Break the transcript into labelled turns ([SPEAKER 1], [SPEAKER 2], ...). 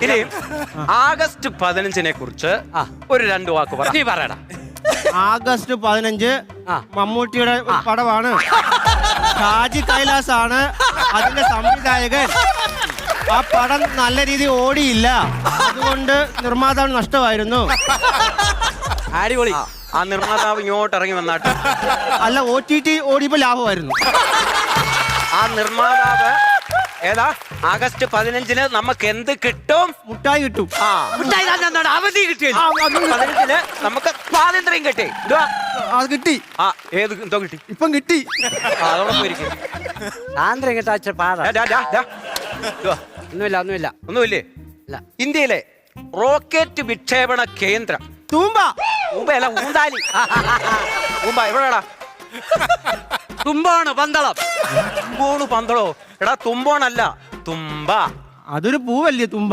[SPEAKER 1] ഇനി ആഗസ്റ്റ് 15-നെ കുറിച്ച് ഒരു 2 വാക്ക് പറ.
[SPEAKER 2] നീ പറയടാ.
[SPEAKER 3] ആഗസ്റ്റ് 15 മമ്മൂട്ടിയുടെ പടമാണ്. ഷാജി കൈലാസ് ആണ് അതിന്റെ സംവിധായകൻ. ആ പടം നല്ല രീതിയിൽ ഓടിയില്ല, അതുകൊണ്ട് നിർമ്മാതാവ് നഷ്ടമായിരുന്നു.
[SPEAKER 2] അടിപൊളി.
[SPEAKER 1] ആ നിർമ്മാതാവ് ഇങ്ങോട്ട് ഇറങ്ങി വന്നാട്ട്.
[SPEAKER 3] അല്ല, OTT ഓടിയപ്പോ ലാഭമായിരുന്നു.
[SPEAKER 1] ആ നിർമ്മാതാവ് ഏതാ? ആഗസ്റ്റ് 15-ന് നമുക്ക് എന്ത് കിട്ടും?
[SPEAKER 3] മുട്ടായി കിട്ടും.
[SPEAKER 2] അവധി കിട്ടിയത്
[SPEAKER 1] 15-ന് നമുക്ക് സ്വാതന്ത്ര്യം കിട്ടി.
[SPEAKER 3] അത് കിട്ടി.
[SPEAKER 1] ആ ഏത് എന്തോ കിട്ടി?
[SPEAKER 3] ഇപ്പം കിട്ടി.
[SPEAKER 1] അതോടെ പോയിരിക്കും.
[SPEAKER 2] സാന്ദ്രം കിട്ടാച്ച പാട. ഒന്നുമില്ല
[SPEAKER 1] ഒന്നുമില്ലേ? ഇന്ത്യയിലെ റോക്കറ്റ് വിക്ഷേപണ കേന്ദ്രം
[SPEAKER 3] തൂമ്പ.
[SPEAKER 1] ഊമ്പയല്ല, ഊന്താലി. ഊമ്പ എവിടെടാ?
[SPEAKER 2] തുമ്പാണ് പന്തളം.
[SPEAKER 1] തുമ്പോണ് പന്തളോ? എടാ തുമ്പോണല്ല, തുമ്പ.
[SPEAKER 3] അതൊരു പൂവല്ലേ തുമ്പ?